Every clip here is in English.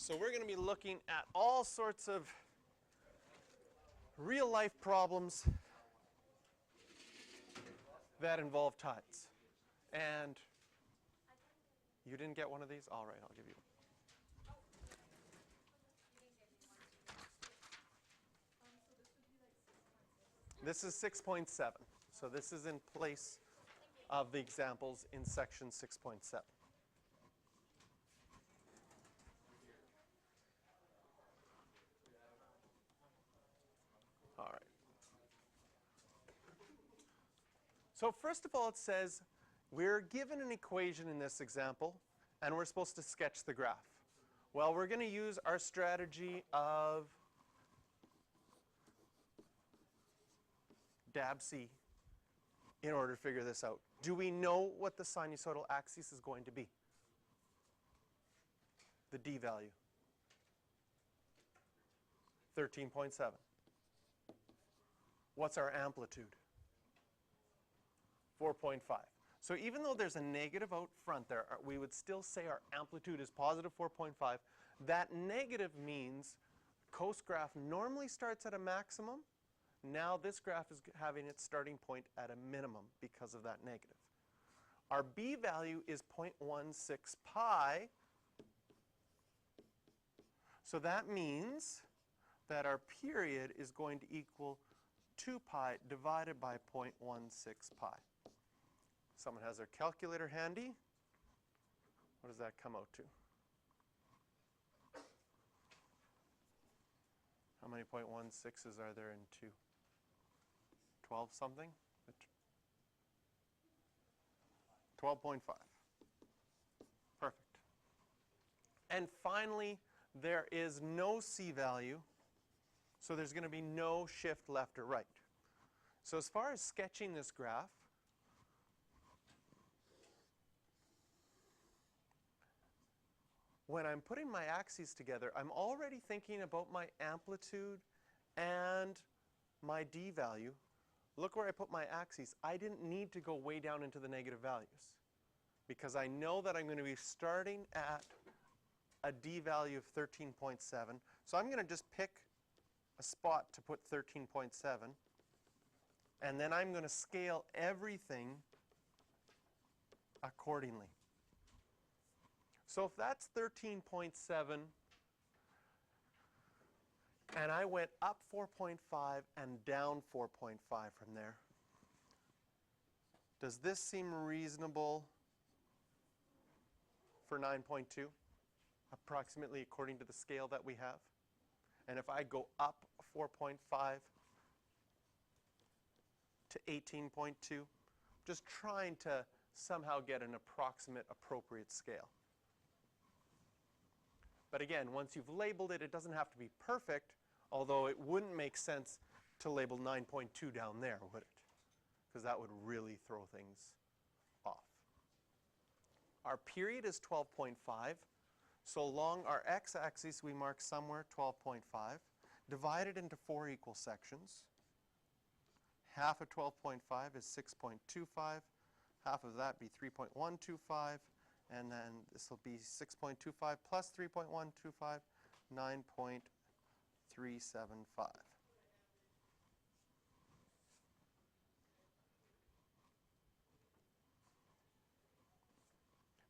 So we're going to be looking at all sorts of real-life problems that involve tides. And you didn't get one of these? All right, I'll give you one. This is 6.7. So this is in place of the examples in section 6.7. All right. So first of all, it says we're given an equation in this example, and we're supposed to sketch the graph. Well, we're going to use our strategy of DAB-C in order to figure this out. Do we know what the sinusoidal axis is going to be? The D value. 13.7. What's our amplitude? 4.5. So even though there's a negative out front there, we would still say our amplitude is positive 4.5. That negative means coast graph normally starts at a maximum. Now this graph is having its starting point at a minimum because of that negative. Our B value is 0.16 pi. So that means that our period is going to equal 2 pi divided by 0.16 pi. Someone has their calculator handy. What does that come out to? How many 0.16s are there in 2? 12 something? 12.5. Perfect. And finally, there is no C value, so there's going to be no shift left or right. So as far as sketching this graph, when I'm putting my axes together, I'm already thinking about my amplitude and my D value. Look where I put my axes. I didn't need to go way down into the negative values because I know that I'm going to be starting at a D value of 13.7. So I'm going to just pick a spot to put 13.7, and then I'm going to scale everything accordingly. So if that's 13.7, and I went up 4.5 and down 4.5 from there, does this seem reasonable for 9.2, approximately according to the scale that we have? And if I go up 4.5 to 18.2, just trying to somehow get an approximate appropriate scale. But again, once you've labeled it, it doesn't have to be perfect, although it wouldn't make sense to label 9.2 down there, would it? Because that would really throw things off. Our period is 12.5. So along our x-axis, we mark somewhere 12.5, divided into 4 equal sections. Half of 12.5 is 6.25. Half of that be 3.125. And then this will be 6.25 plus 3.125, 9.375.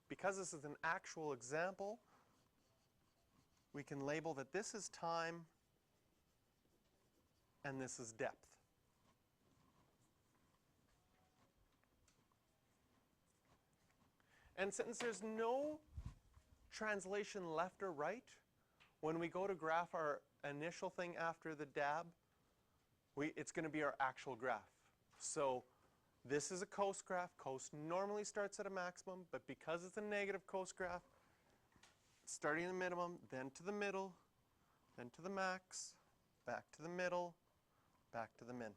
Because this is an actual example, we can label that this is time and this is depth. And since there's no translation left or right, when we go to graph our initial thing after the dab, it's going to be our actual graph. So this is a coast graph. Coast normally starts at a maximum, but because it's a negative coast graph, starting in the minimum, then to the middle, then to the max, back to the middle, back to the min.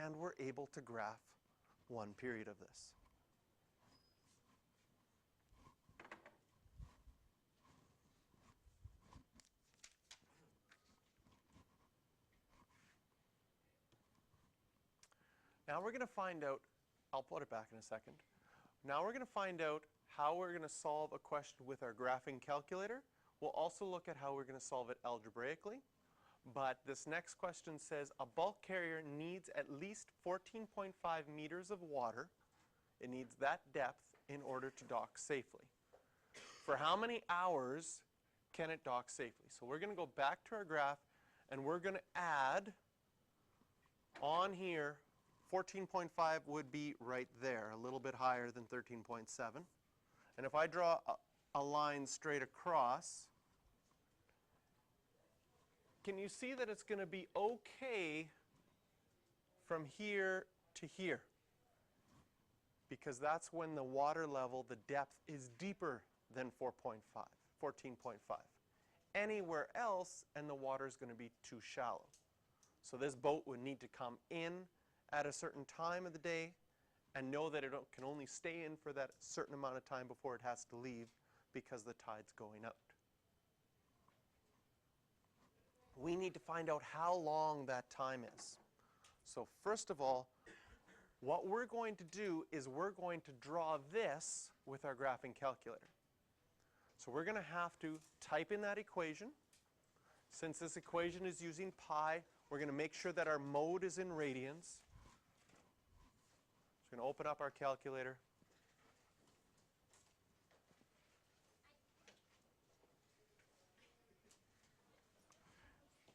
And we're able to graph one period of this. Now we're going to find out, I'll put it back in a second, Now we're going to find out how we're going to solve a question with our graphing calculator. We'll also look at how we're going to solve it algebraically. But this next question says a bulk carrier needs at least 14.5 meters of water. It needs that depth in order to dock safely. For how many hours can it dock safely? So we're going to go back to our graph and we're going to add on here 14.5 would be right there, a little bit higher than 13.7. And if I draw a line straight across, can you see that it's going to be okay from here to here? Because that's when the water level, the depth, is deeper than 14.5. Anywhere else, and the water is going to be too shallow. So this boat would need to come in at a certain time of the day and know that it can only stay in for that certain amount of time before it has to leave because the tide's going out. We need to find out how long that time is. So first of all, what we're going to do is we're going to draw this with our graphing calculator. So we're going to have to type in that equation. Since this equation is using pi, we're going to make sure that our mode is in radians. Just going to open up our calculator.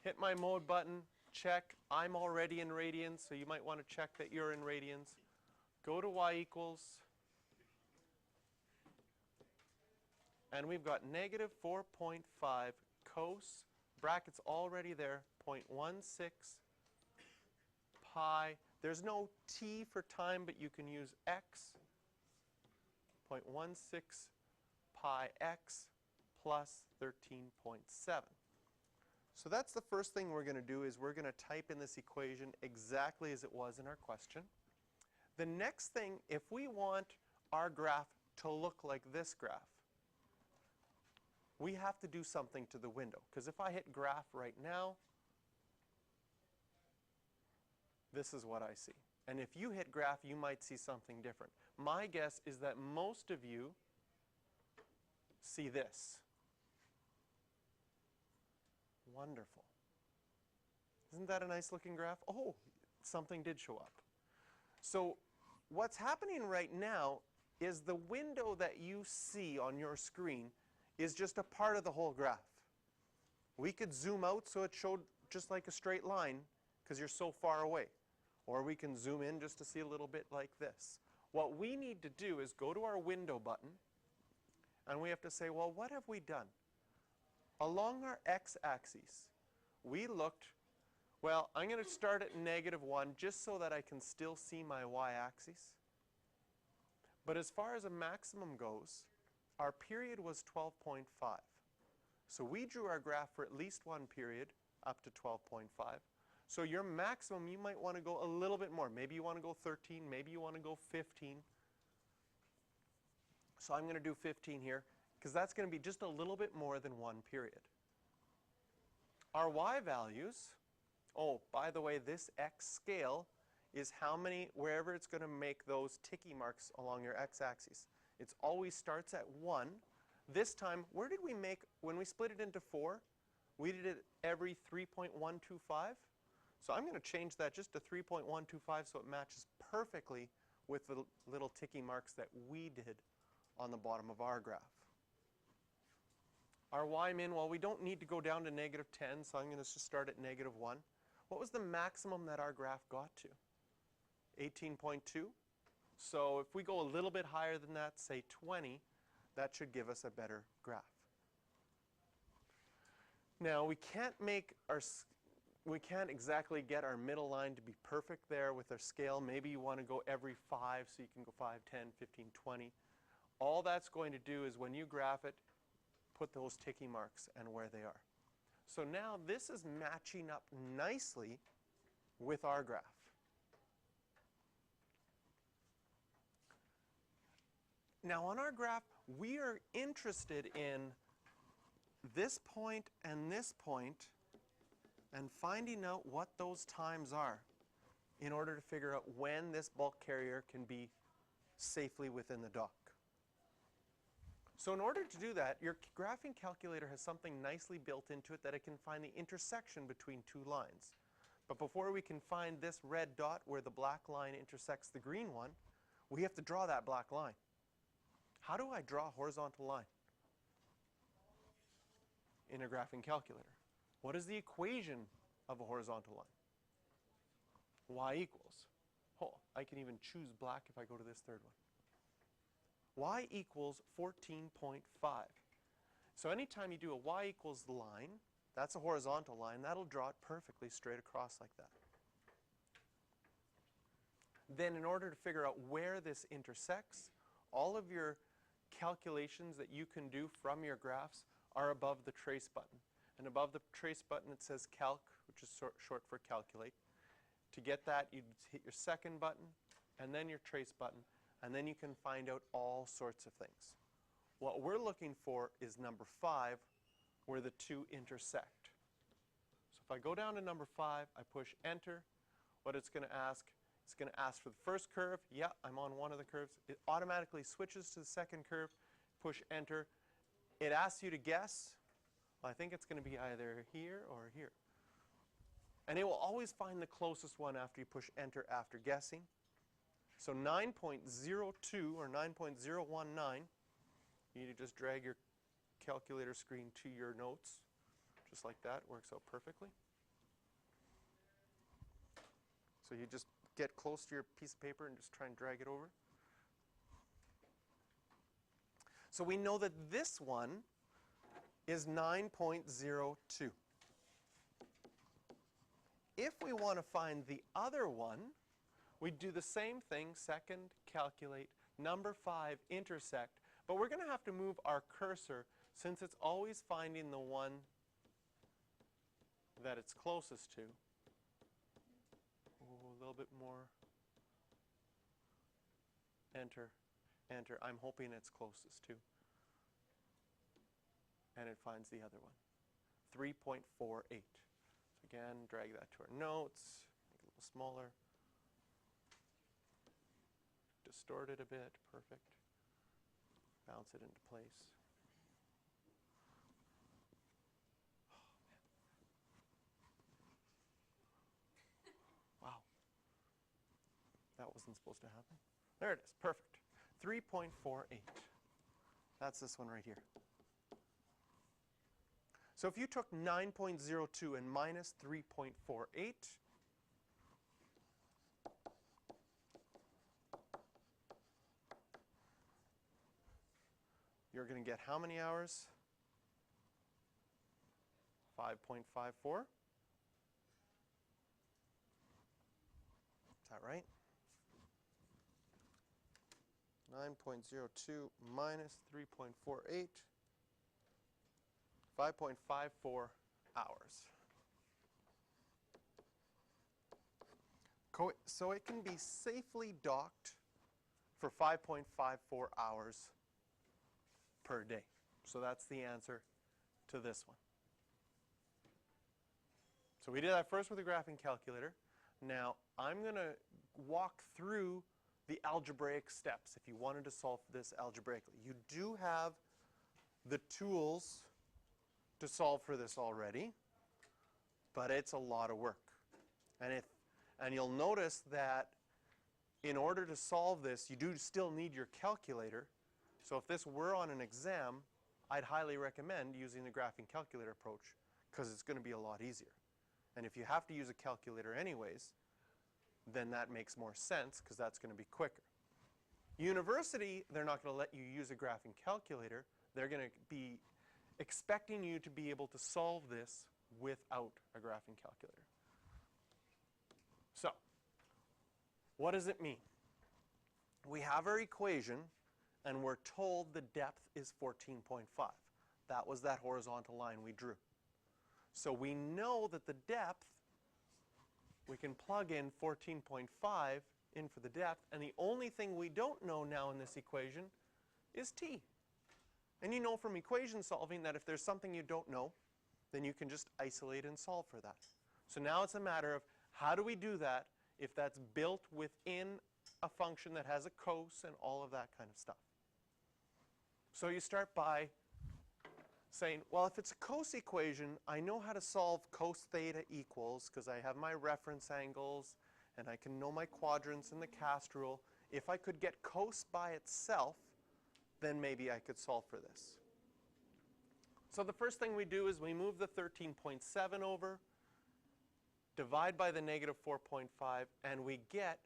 Hit my mode button, check. I'm already in radians, so you might want to check that you're in radians. Go to y equals. And we've got negative 4.5 cos, brackets already there, 0.16 pi. There's no t for time, but you can use x, 0.16 pi x plus 13.7. So that's the first thing we're going to do is we're going to type in this equation exactly as it was in our question. The next thing, if we want our graph to look like this graph, we have to do something to the window. Because if I hit graph right now, this is what I see. And if you hit graph, you might see something different. My guess is that most of you see this. Wonderful. Isn't that a nice looking graph? Oh, something did show up. So what's happening right now is the window that you see on your screen is just a part of the whole graph. We could zoom out so it showed just like a straight line because you're so far away. Or we can zoom in just to see a little bit like this. What we need to do is go to our window button and we have to say, well, what have we done? Along our x-axis, we looked, well, I'm going to start at -1 just so that I can still see my y-axis. But as far as a maximum goes, our period was 12.5. So we drew our graph for at least one period up to 12.5. So your maximum, you might want to go a little bit more. Maybe you want to go 13, maybe you want to go 15. So I'm going to do 15 here, because that's going to be just a little bit more than one period. Our y values, oh, by the way, this x scale is how many, wherever it's going to make those ticky marks along your x-axis. It always starts at 1. This time, where did we make, when we split it into 4, we did it every 3.125. So I'm going to change that just to 3.125 so it matches perfectly with the little ticky marks that we did on the bottom of our graph. Our y min, well, we don't need to go down to -10, so I'm going to just start at -1. What was the maximum that our graph got to? 18.2. So if we go a little bit higher than that, say 20, that should give us a better graph. Now, we can't exactly get our middle line to be perfect there with our scale. Maybe you want to go every 5, so you can go 5, 10, 15, 20. All that's going to do is when you graph it, put those ticky marks and where they are. So now this is matching up nicely with our graph. Now on our graph, we are interested in this point and finding out what those times are in order to figure out when this bulk carrier can be safely within the dock. So in order to do that, your graphing calculator has something nicely built into it that it can find the intersection between two lines. But before we can find this red dot where the black line intersects the green one, we have to draw that black line. How do I draw a horizontal line in a graphing calculator? What is the equation of a horizontal line? Y equals. Oh, I can even choose black if I go to this third one. Y equals 14.5. So anytime you do a y equals line, that's a horizontal line, that'll draw it perfectly straight across like that. Then in order to figure out where this intersects, all of your calculations that you can do from your graphs are above the trace button. And above the trace button it says calc, which is short for calculate. To get that, you hit your second button, and then your trace button, and then you can find out all sorts of things. What we're looking for is number 5, where the two intersect. So if I go down to number 5, I push enter, what it's going to ask, it's going to ask for the first curve. Yeah, I'm on one of the curves. It automatically switches to the second curve. Push enter. It asks you to guess. Well, I think it's going to be either here or here. And it will always find the closest one after you push enter after guessing. So 9.02 or 9.019, you need to just drag your calculator screen to your notes. Just like that. Works out perfectly. So you just get close to your piece of paper and just try and drag it over. So we know that this one is 9.02. If we want to find the other one, we do the same thing, second, calculate, number 5, intersect, but we're going to have to move our cursor since it's always finding the one that it's closest to. Oh, a little bit more. Enter, enter. I'm hoping it's closest to. And it finds the other one, 3.48. So again, drag that to our notes, make it a little smaller. Distort it a bit, perfect. Bounce it into place. Oh, wow. That wasn't supposed to happen. There it is, perfect. 3.48. That's this one right here. So if you took 9.02 and minus 3.48, you're going to get how many hours? 5.54. Is that right? 9.02 minus 3.48. 5.54 hours. So it can be safely docked for 5.54 hours per day. So that's the answer to this one. So we did that first with the graphing calculator. Now I'm going to walk through the algebraic steps if you wanted to solve this algebraically. You do have the tools to solve for this already, but it's a lot of work. And you'll notice that in order to solve this, you do still need your calculator. So if this were on an exam, I'd highly recommend using the graphing calculator approach because it's going to be a lot easier. And if you have to use a calculator anyways, then that makes more sense because that's going to be quicker. University, they're not going to let you use a graphing calculator. They're going to be expecting you to be able to solve this without a graphing calculator. So, what does it mean? We have our equation, and we're told the depth is 14.5. That was that horizontal line we drew. So we know that the depth, we can plug in 14.5 in for the depth, and the only thing we don't know now in this equation is t. And you know from equation solving that if there's something you don't know, then you can just isolate and solve for that. So now it's a matter of how do we do that if that's built within a function that has a cos and all of that kind of stuff. So you start by saying, well, if it's a cos equation, I know how to solve cos theta equals because I have my reference angles and I can know my quadrants and the cast rule. If I could get cos by itself, then maybe I could solve for this. So the first thing we do is we move the 13.7 over, divide by the negative 4.5, and we get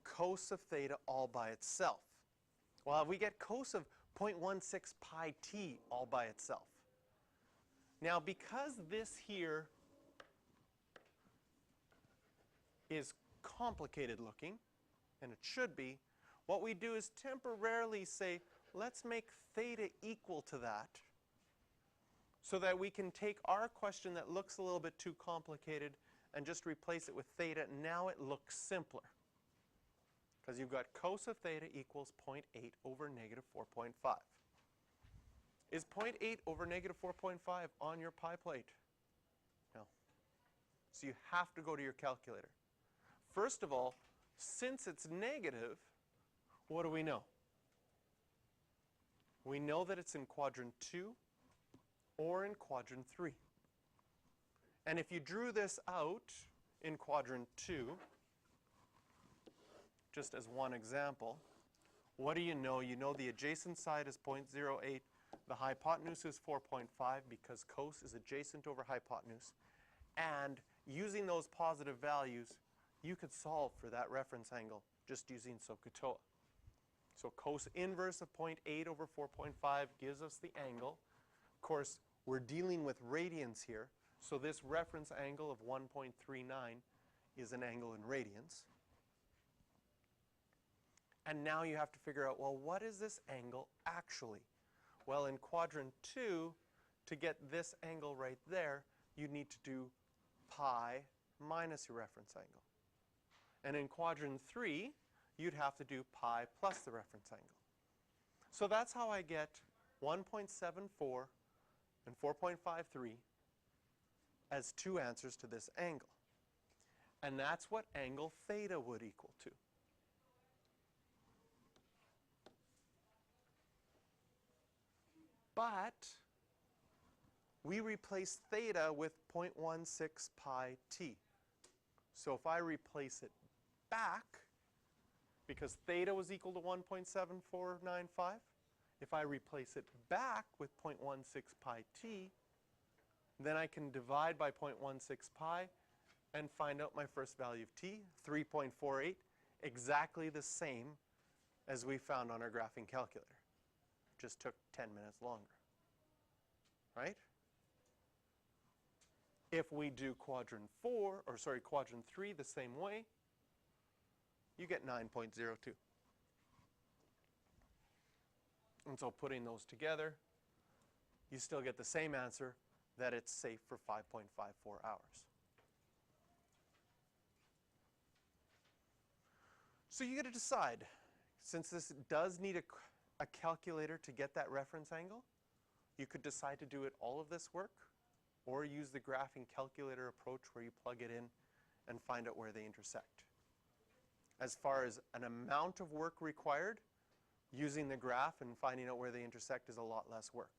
cos of theta all by itself. Well, we get cos of 0.16 pi t all by itself. Now, because this here is complicated looking, and it should be, what we do is temporarily say, let's make theta equal to that so that we can take our question that looks a little bit too complicated and just replace it with theta. Now it looks simpler because you've got cos of theta equals 0.8 over negative 4.5. Is 0.8 over negative 4.5 on your pie plate? No. So you have to go to your calculator. First of all, since it's negative, what do we know? We know that it's in quadrant 2 or in quadrant 3. And if you drew this out in quadrant 2, just as one example, what do you know? You know the adjacent side is 0.08. The hypotenuse is 4.5 because cos is adjacent over hypotenuse. And using those positive values, you could solve for that reference angle just using SOHCAHTOA. So cos inverse of 0.8 over 4.5 gives us the angle. Of course, we're dealing with radians here, so this reference angle of 1.39 is an angle in radians. And now you have to figure out, well, what is this angle actually? Well, in quadrant 2, to get this angle right there, you need to do pi minus your reference angle. And in quadrant 3, you'd have to do pi plus the reference angle. So that's how I get 1.74 and 4.53 as two answers to this angle. And that's what angle theta would equal to. But we replace theta with 0.16 pi t. So if I replace it back, because theta was equal to 1.7495, if I replace it back with 0.16 pi t, then I can divide by 0.16 pi and find out my first value of t, 3.48, exactly the same as we found on our graphing calculator. Just took 10 minutes longer, right? If we do quadrant 3 the same way, you get 9.02. And so putting those together, you still get the same answer, that it's safe for 5.54 hours. So you got to decide, since this does need a calculator to get that reference angle, you could decide to do it all of this work, or use the graphing calculator approach where you plug it in and find out where they intersect. As far as an amount of work required, using the graph and finding out where they intersect is a lot less work.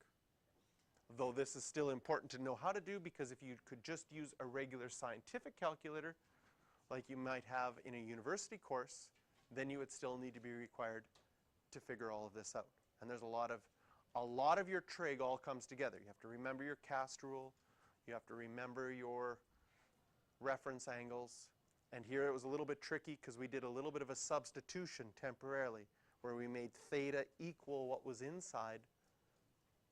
Though this is still important to know how to do, because if you could just use a regular scientific calculator, like you might have in a university course, then you would still need to be required to figure all of this out. And there's a lot of your trig all comes together. You have to remember your cast rule. You have to remember your reference angles. And here it was a little bit tricky because we did a little bit of a substitution temporarily where we made theta equal what was inside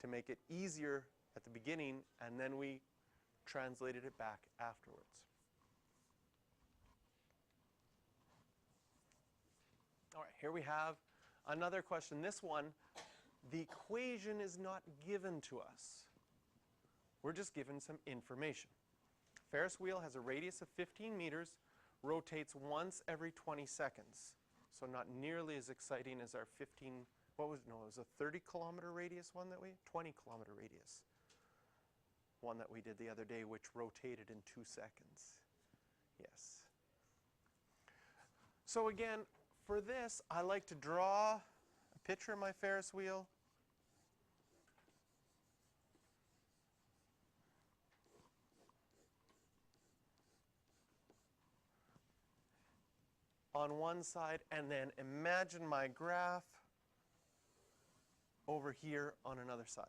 to make it easier at the beginning, and then we translated it back afterwards. All right, here we have another question. This one, the equation is not given to us. We're just given some information. Ferris wheel has a radius of 15 meters, rotates once every 20 seconds. So not nearly as exciting as our 15, it was a 30-kilometer radius one that 20-kilometer radius one that we did the other day, which rotated in 2 seconds. Yes. So again, For this, I like to draw a picture of my Ferris wheel. On one side, and then imagine my graph over here on another side.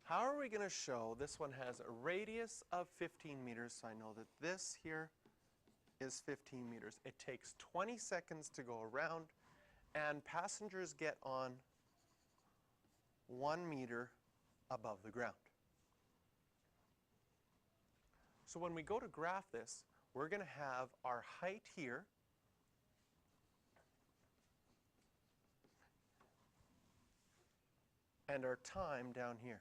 How are we going to show this one has a radius of 15 meters, so I know that this here is 15 meters. It takes 20 seconds to go around, and passengers get on 1 meter above the ground. So when we go to graph this, we're going to have our height here, and our time down here.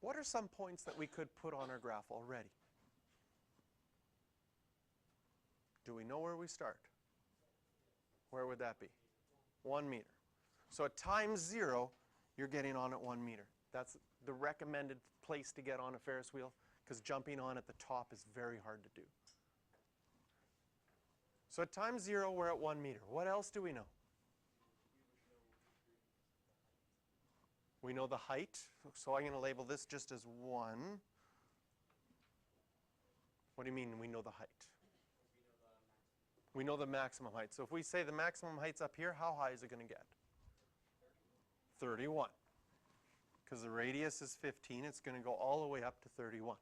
What are some points that we could put on our graph already? Do we know where we start? Where would that be? 1 meter. So at time 0, you're getting on at 1 meter. That's the recommended place to get on a Ferris wheel, because jumping on at the top is very hard to do. So at time 0, we're at 1 meter. What else do we know? We know the height, so I'm going to label this just as 1. What do you mean we know the height? We know the maximum height. So if we say the maximum height's up here, how high is it going to get? 31. Because the radius is 15, it's going to go all the way up to 31.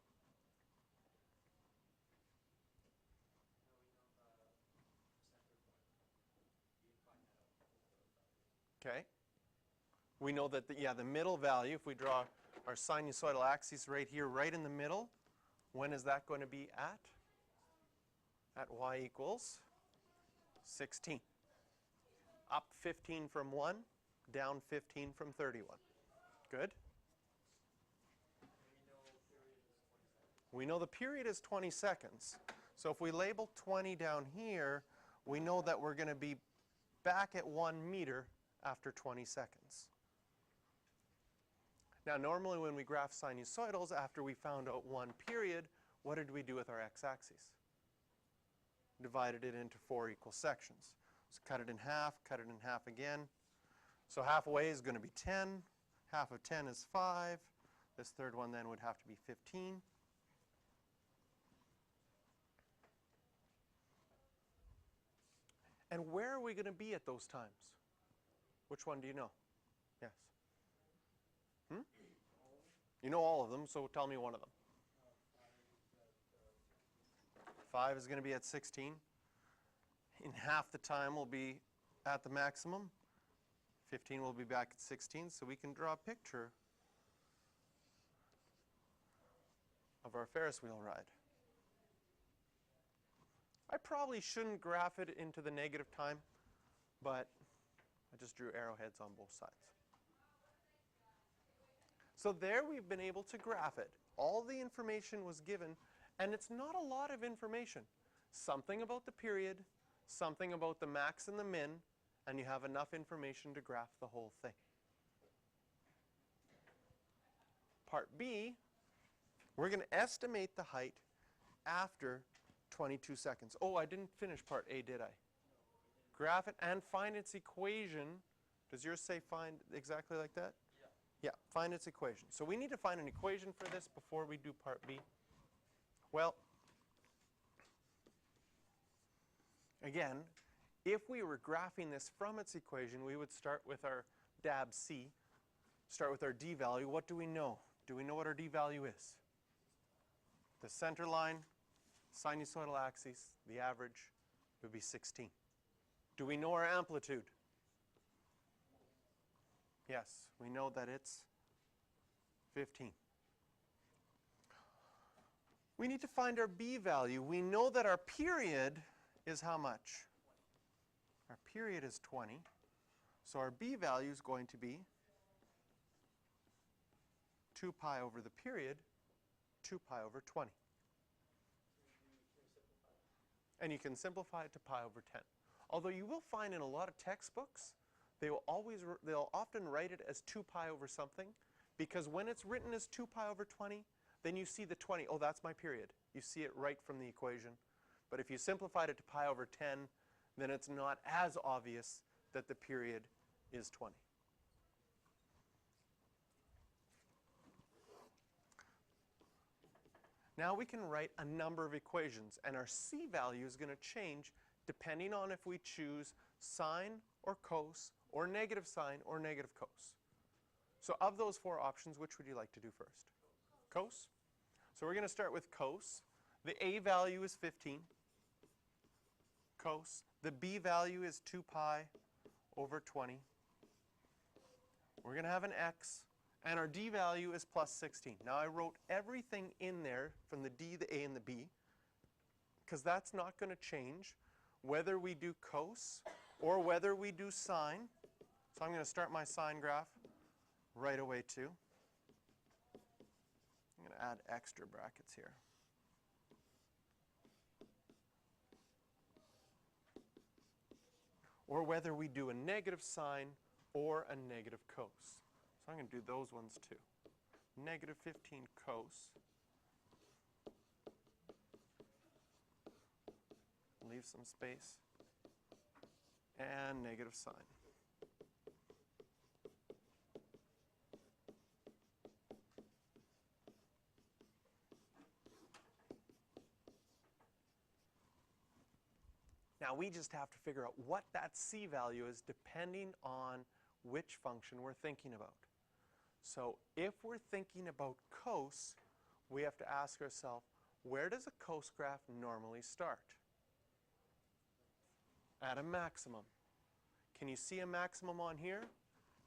Okay. We know that the middle value, if we draw our sinusoidal axis right here, right in the middle, when is that going to be at? At y equals 16. Up 15 from 1, down 15 from 31. Good? We know the period is 20 seconds. So if we label 20 down here, we know that we're going to be back at 1 meter after 20 seconds. Now, normally when we graph sinusoidals, after we found out 1 period, what did we do with our x-axis? Divided it into 4 equal sections. So cut it in half again. So halfway is going to be 10. Half of 10 is 5. This third one then would have to be 15. And where are we going to be at those times? Which one do you know? Yes. You know all of them, so tell me one of them. 5 is going to be at 16. In half the time we'll be at the maximum. 15 will be back at 16, so we can draw a picture of our Ferris wheel ride. I probably shouldn't graph it into the negative time, but I just drew arrowheads on both sides. So there we've been able to graph it. All the information was given, and it's not a lot of information. Something about the period, something about the max and the min, and you have enough information to graph the whole thing. Part B, we're going to estimate the height after 22 seconds. Oh, I didn't finish part A, did I? Graph it and find its equation. Does yours say find exactly like that? Yeah, find its equation. So we need to find an equation for this before we do part B. Well, again, if we were graphing this from its equation, we would start with our DAB C, start with our D value. What do we know? Do we know what our D value is? The center line, sinusoidal axis, the average would be 16. Do we know our amplitude? Yes, we know that it's 15. We need to find our B value. We know that our period is how much? Our period is 20. So our B value is going to be 2 pi over the period, 2 pi over 20. And you can simplify it to pi over 10. Although you will find in a lot of textbooks, they'll often write it as 2 pi over something, because when it's written as 2 pi over 20, then you see the 20. Oh, that's my period. You see it right from the equation. But if you simplified it to pi over 10, then it's not as obvious that the period is 20. Now we can write a number of equations, and our C value is going to change depending on if we choose sine or cos or negative sine or negative cos. So of those 4 options, which would you like to do first? Cos? So we're going to start with cos. The A value is 15. Cos. The B value is 2 pi over 20. We're going to have an x. And our D value is plus 16. Now I wrote everything in there from the D, the A, and the B, because that's not going to change whether we do cos or whether we do sine. So I'm going to start my sine graph right away too. I'm going to add extra brackets here. Or whether we do a negative sine or a negative cos. So I'm going to do those ones too. Negative 15 cos. Leave some space. And negative sine. Now we just have to figure out what that C value is depending on which function we're thinking about. So if we're thinking about cos, we have to ask ourselves, where does a cos graph normally start? At a maximum. Can you see a maximum on here?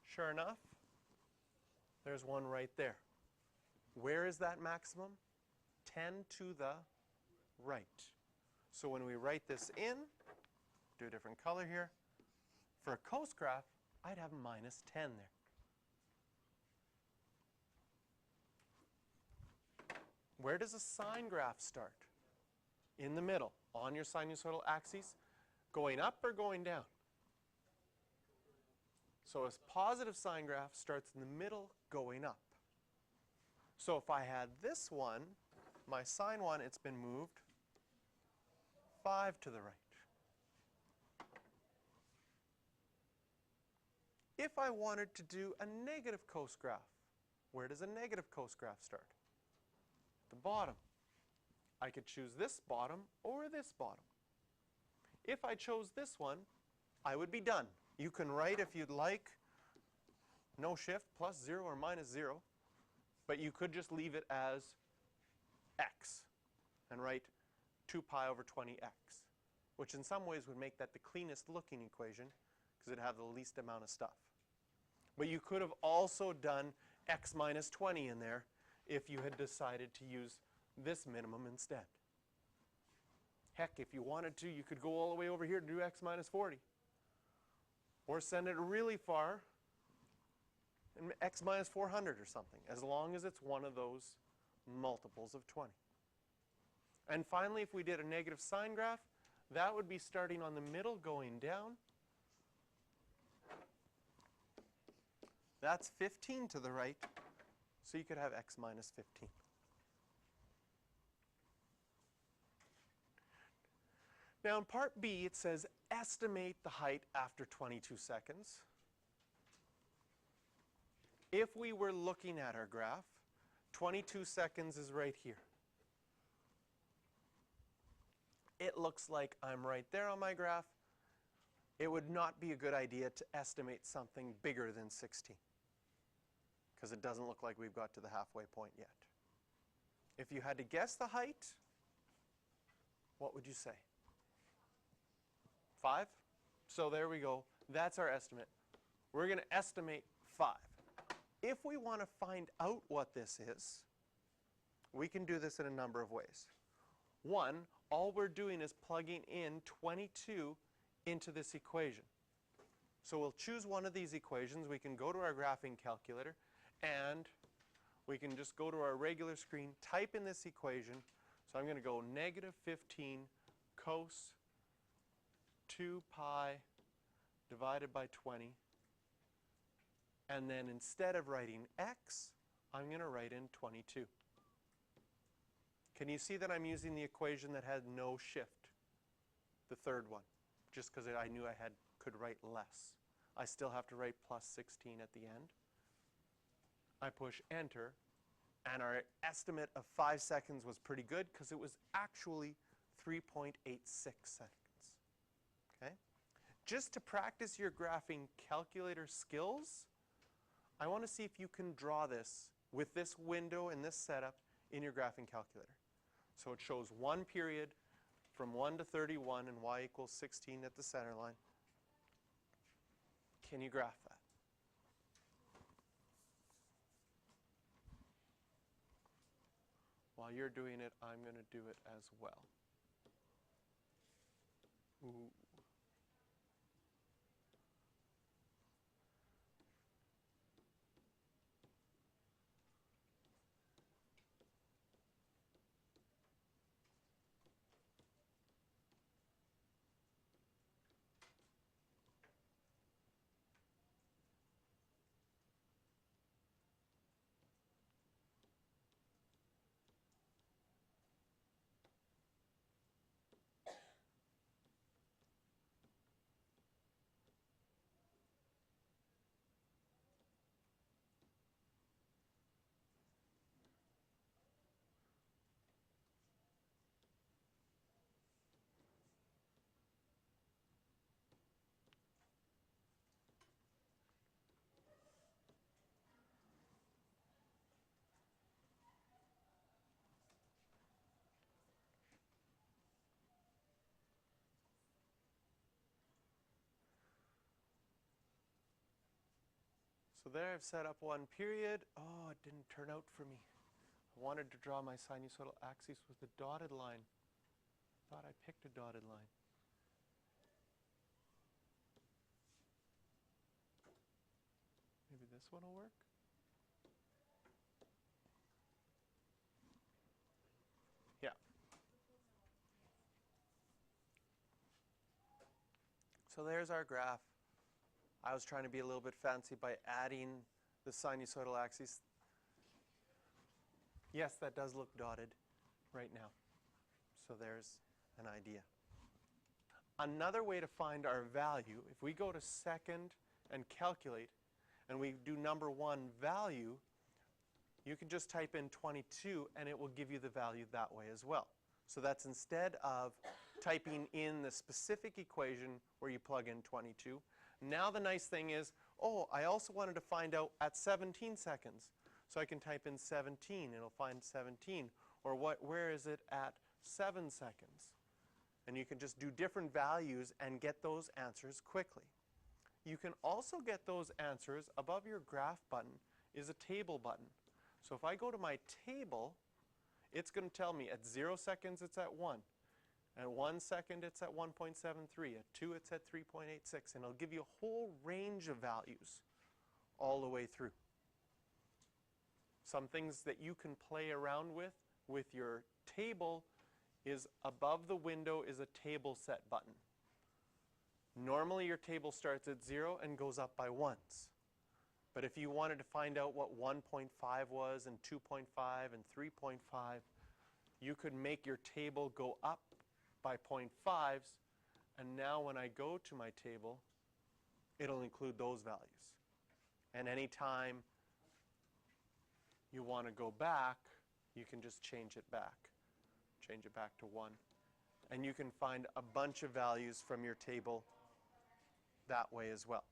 Sure enough, there's one right there. Where is that maximum? 10 to the right. So when we write this in, do a different color here, for a cos graph, I'd have minus 10 there. Where does a sine graph start? In the middle, on your sinusoidal axis, going up or going down? So a positive sine graph starts in the middle, going up. So if I had this one, my sine one, it's been moved 5 to the right. If I wanted to do a negative cos graph, where does a negative cos graph start? The bottom. I could choose this bottom or this bottom. If I chose this one, I would be done. You can write, if you'd like, no shift, plus 0 or minus 0, but you could just leave it as x and write 2 pi over 20x, which in some ways would make that the cleanest looking equation because it'd have the least amount of stuff. But you could have also done x minus 20 in there if you had decided to use this minimum instead. Heck, if you wanted to, you could go all the way over here to do x minus 40. Or send it really far, and x minus 400 or something, as long as it's one of those multiples of 20. And finally, if we did a negative sine graph, that would be starting on the middle, going down. That's 15 to the right, so you could have x minus 15. Now in part B, it says estimate the height after 22 seconds. If we were looking at our graph, 22 seconds is right here. It looks like I'm right there on my graph. It would not be a good idea to estimate something bigger than 16, because it doesn't look like we've got to the halfway point yet. If you had to guess the height, what would you say? 5? So there we go. That's our estimate. We're going to estimate 5. If we want to find out what this is, we can do this in a number of ways. One, all we're doing is plugging in 22 into this equation. So we'll choose one of these equations. We can go to our graphing calculator, and we can just go to our regular screen, type in this equation. So I'm going to go negative 15 cos 2 pi divided by 20 And then instead of writing x, I'm going to write in 22. Can you see that I'm using the equation that had no shift, the third one, just because I knew I could write less. I still have to write plus 16 at the end. I push enter, and our estimate of 5 seconds was pretty good because it was actually 3.86 seconds. Okay? Just to practice your graphing calculator skills, I want to see if you can draw this with this window and this setup in your graphing calculator. So it shows one period from 1 to 31 and y equals 16 at the center line. Can you graph that? While you're doing it, I'm going to do it as well. Ooh. So there I've set up one period. Oh, it didn't turn out for me. I wanted to draw my sinusoidal axis with a dotted line. Thought I picked a dotted line. Maybe this one will work? Yeah. So there's our graph. I was trying to be a little bit fancy by adding the sinusoidal axis. Yes, that does look dotted right now. So there's an idea. Another way to find our value, if we go to second and calculate, and we do number one value, you can just type in 22 and it will give you the value that way as well. So that's instead of typing in the specific equation where you plug in 22. Now the nice thing is, oh, I also wanted to find out at 17 seconds. So I can type in 17, it'll find 17. Or where is it at 7 seconds? And you can just do different values and get those answers quickly. You can also get those answers above your graph button is a table button. So if I go to my table, it's going to tell me at 0 seconds it's at 1. At 1 second it's at 1.73. At 2 it's at 3.86. And it'll give you a whole range of values all the way through. Some things that you can play around with your table is above the window is a table set button. Normally your table starts at 0 and goes up by 1s. But if you wanted to find out what 1.5 was and 2.5 and 3.5, you could make your table go up by 0.5s, and now when I go to my table, it'll include those values. And anytime you want to go back, you can just change it back. Change it back to 1. And you can find a bunch of values from your table that way as well.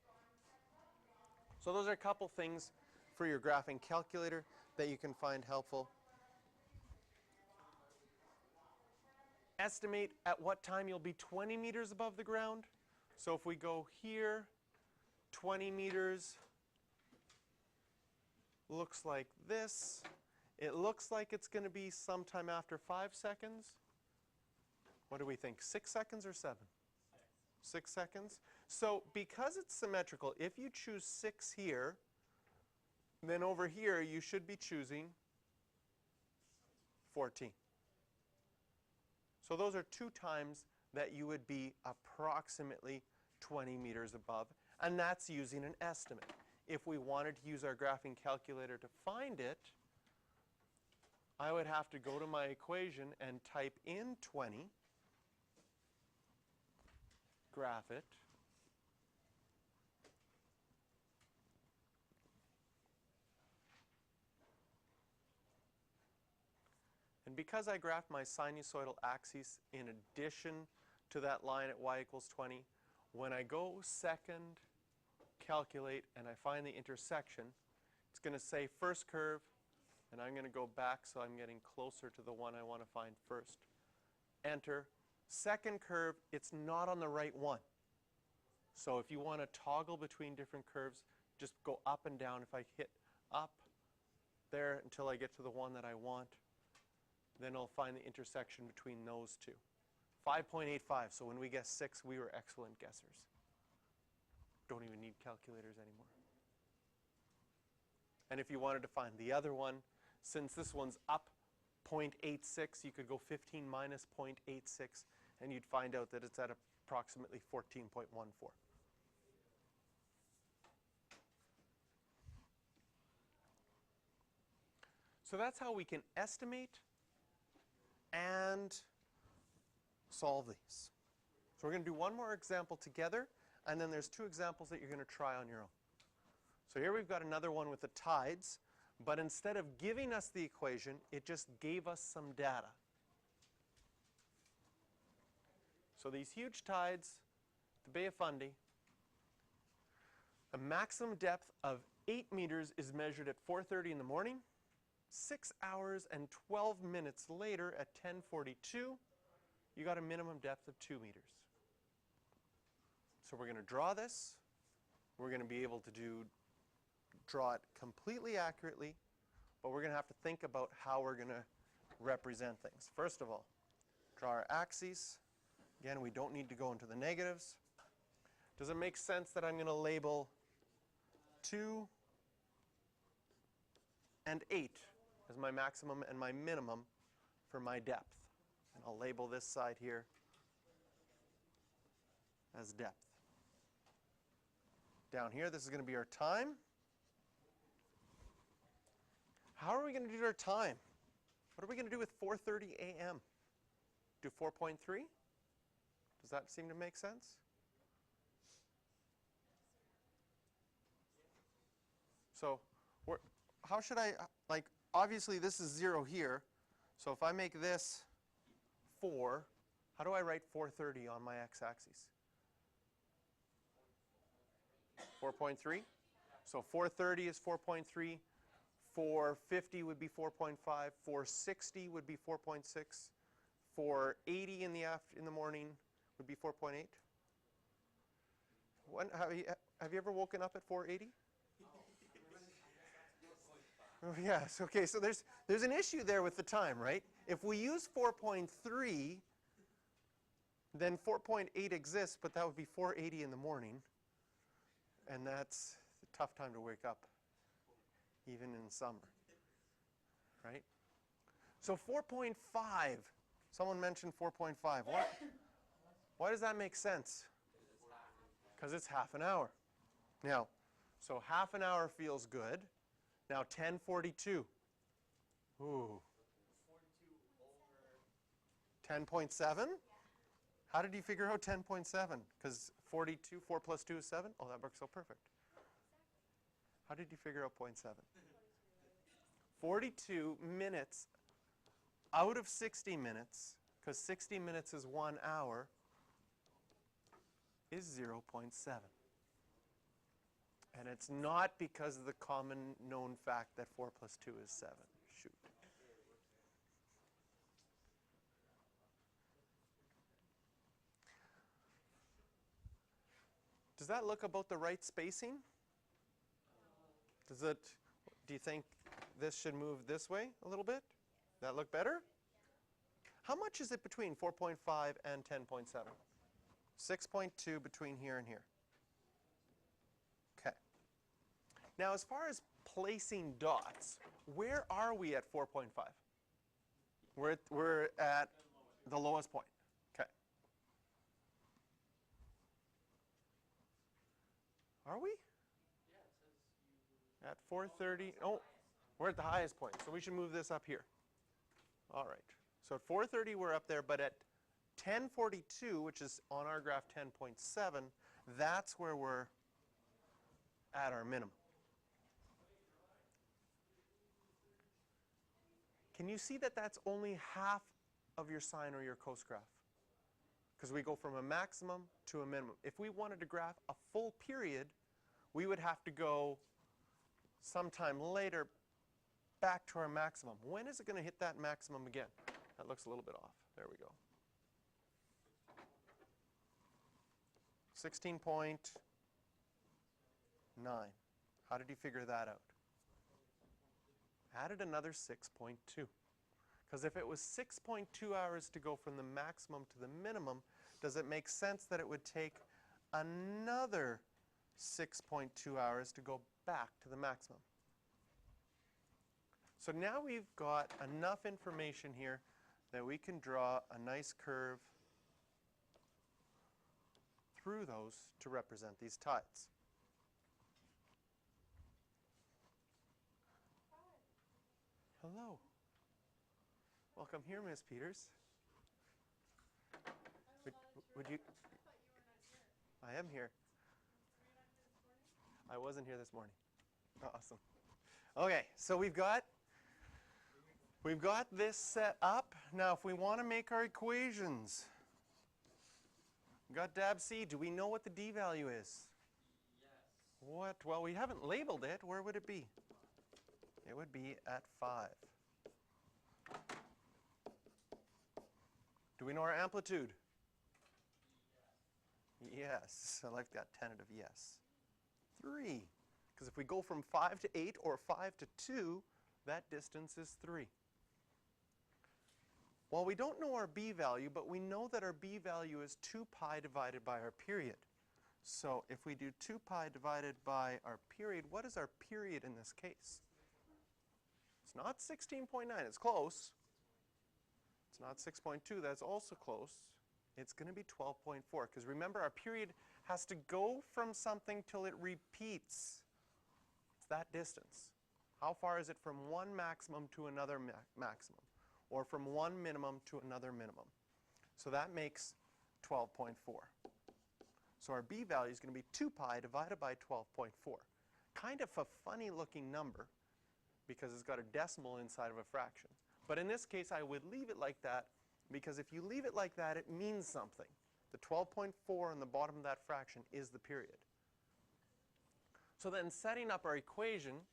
So those are a couple things for your graphing calculator that you can find helpful. Estimate at what time you'll be 20 meters above the ground. So if we go here, 20 meters looks like this. It looks like it's going to be sometime after 5 seconds. What do we think, 6 seconds or 7? 6 seconds. So because it's symmetrical, if you choose 6 here, then over here you should be choosing 14. So those are 2 times that you would be approximately 20 meters above, and that's using an estimate. if we wanted to use our graphing calculator to find it, I would have to go to my equation and type in 20, graph it, and because I graphed my sinusoidal axis in addition to that line at y equals 20, when I go second, calculate, and I find the intersection, it's going to say first curve, and I'm going to go back so I'm getting closer to the one I want to find first. Enter. Second curve, it's not on the right one. So if you want to toggle between different curves, just go up and down. If I hit up there until I get to the one that I want, then I'll find the intersection between those two. 5.85, so when we guessed 6, we were excellent guessers. Don't even need calculators anymore. And if you wanted to find the other one, since this one's up 0.86, you could go 15 minus 0.86, and you'd find out that it's at approximately 14.14. So that's how we can estimate and solve these. So we're going to do one more example together, and then there's 2 examples that you're going to try on your own. So here we've got another one with the tides, but instead of giving us the equation, it just gave us some data. So these huge tides, the Bay of Fundy, a maximum depth of 8 meters is measured at 4:30 in the morning. 6 hours and 12 minutes later at 10:42, you got a minimum depth of 2 meters. So we're going to draw this. We're going to be able to draw it completely accurately, but we're going to have to think about how we're going to represent things. First of all, draw our axes. Again, we don't need to go into the negatives. Does it make sense that I'm going to label 2 and 8 as my maximum and my minimum for my depth? And I'll label this side here as depth. Down here, this is going to be our time. How are we going to do our time? What are we going to do with 4:30 a.m.? Do 4.3? Does that seem to make sense? So how should I, like, obviously this is 0 here. So if I make this 4, how do I write 4:30 on my x-axis? 4.3? So 4:30 is 4.3. 450 would be 4.5. 460 would be 4.6. 480 in the morning would be 4.8. Have you ever woken up at 480? Oh, yes. Okay. So there's an issue there with the time, right? If we use 4.3, then 4.8 exists, but that would be 480 in the morning, and that's a tough time to wake up, even in summer, right? So 4.5. Someone mentioned 4.5. Why does that make sense? Because it's half an hour. Now, so half an hour feels good. Now 10:42. Ooh. 10.7? How did you figure out 10.7? Because 42, 4 plus 2 is 7? Oh, that works so perfect. How did you figure out 0.7? 42 minutes out of 60 minutes, because 60 minutes is 1 hour, is 0.7. And it's not because of the common known fact that 4 plus 2 is 7. Shoot. Does that look about the right spacing? Do you think this should move this way a little bit? That look better? How much is it between 4.5 and 10.7? 6.2 between here and here. Okay. Now, as far as placing dots, where are we at 4.5? We're at the lowest point. Okay. Are we? At 4:30, oh, we're at the highest point, so we should move this up here. All right, so at 4:30 we're up there, but at 10:42, which is on our graph 10.7, that's where we're at our minimum. Can you see that that's only half of your sine or your cos graph? Because we go from a maximum to a minimum. If we wanted to graph a full period, we would have to go sometime later back to our maximum. When is it going to hit that maximum again? That looks a little bit off. There we go. 16.9. How did you figure that out? Added another 6.2. Because if it was 6.2 hours to go from the maximum to the minimum, does it make sense that it would take another 6.2 hours to go back to the maximum? So now we've got enough information here that we can draw a nice curve through those to represent these tides. Hello. Welcome here, Miss Peters. Would you? I am here. I wasn't here this morning. Awesome. Okay, so we've got this set up. Now, if we want to make our equations, we've got dab C. Do we know what the D value is? Yes. What? Well, we haven't labeled it. Where would it be? It would be at 5. Do we know our amplitude? Yes. I like that tentative yes. 3. Because if we go from 5 to 8 or 5 to 2, that distance is 3. Well, we don't know our b value, but we know that our b value is 2 pi divided by our period. So if we do 2 pi divided by our period, what is our period in this case? It's not 16.9. It's close. It's not 6.2. That's also close. It's going to be 12.4. Because remember, our period has to go from something till it repeats. It's that distance. How far is it from one maximum to another maximum? Or from one minimum to another minimum? So that makes 12.4. So our b value is going to be 2 pi divided by 12.4. Kind of a funny looking number, because it's got a decimal inside of a fraction. But in this case, I would leave it like that, because if you leave it like that, it means something. The 12.4 on the bottom of that fraction is the period. So then setting up our equation,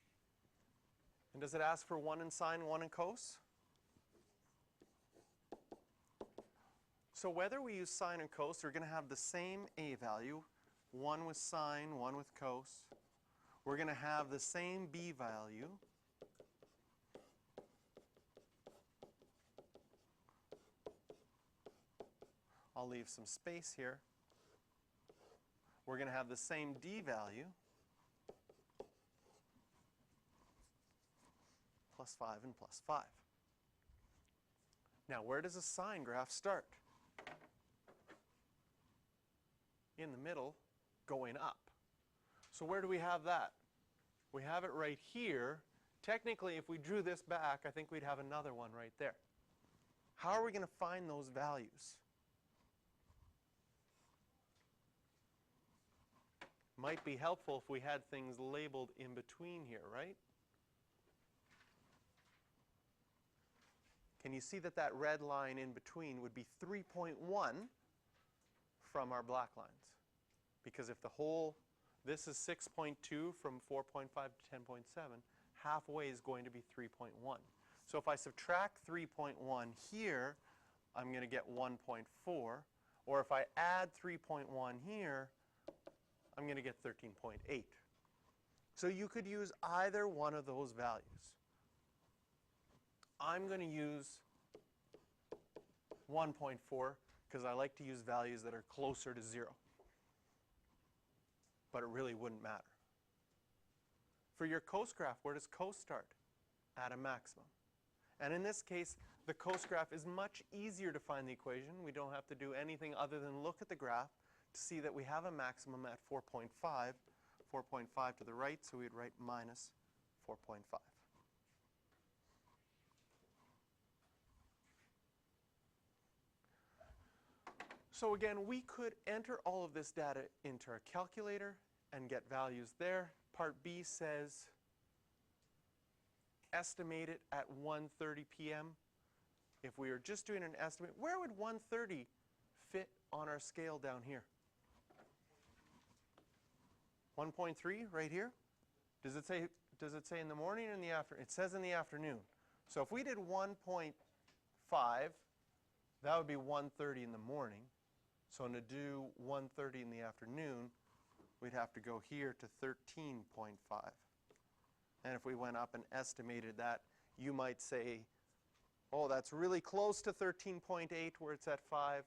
and does it ask for 1 in sine, 1 in cos? So whether we use sine and cos, we're going to have the same a value, 1 with sine, 1 with cos. We're going to have the same b value. I'll leave some space here. We're going to have the same d value, plus 5 and plus 5. Now, where does a sine graph start? In the middle, going up. So where do we have that? We have it right here. Technically, if we drew this back, I think we'd have another one right there. How are we going to find those values? Might be helpful if we had things labeled in between here, right? Can you see that that red line in between would be 3.1 from our black lines? Because if the whole, this is 6.2 from 4.5 to 10.7, halfway is going to be 3.1. So if I subtract 3.1 here, I'm going to get 1.4. Or if I add 3.1 here, I'm going to get 13.8. So you could use either one of those values. I'm going to use 1.4 because I like to use values that are closer to 0. But it really wouldn't matter. For your cos graph, where does cos start? At a maximum. And in this case, the cos graph is much easier to find the equation. We don't have to do anything other than look at the graph to see that we have a maximum at 4.5. 4.5 to the right, so we'd write minus 4.5. So again, we could enter all of this data into our calculator and get values there. Part B says estimate it at 1:30 p.m. If we were just doing an estimate, where would 1:30 fit on our scale down here? 1.3 right here? Does it say in the morning or in the afternoon? It says in the afternoon. So if we did 1.5, that would be 1:30 in the morning. So to do 1:30 in the afternoon, we'd have to go here to 13.5. And if we went up and estimated that, you might say, oh, that's really close to 13.8 where it's at 5.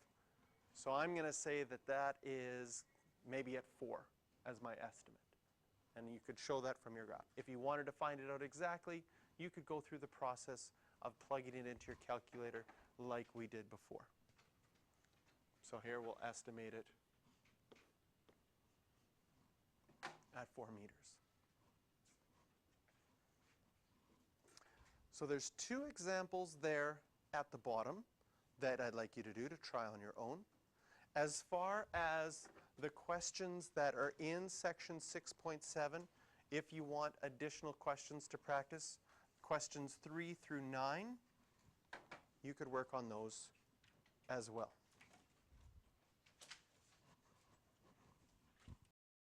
So I'm going to say that that is maybe at 4 as my estimate. And you could show that from your graph. If you wanted to find it out exactly, you could go through the process of plugging it into your calculator like we did before. So here we'll estimate it at 4 meters. So there's 2 examples there at the bottom that I'd like you to do to try on your own. As far as the questions that are in section 6.7, if you want additional questions to practice, questions 3 through 9, you could work on those as well.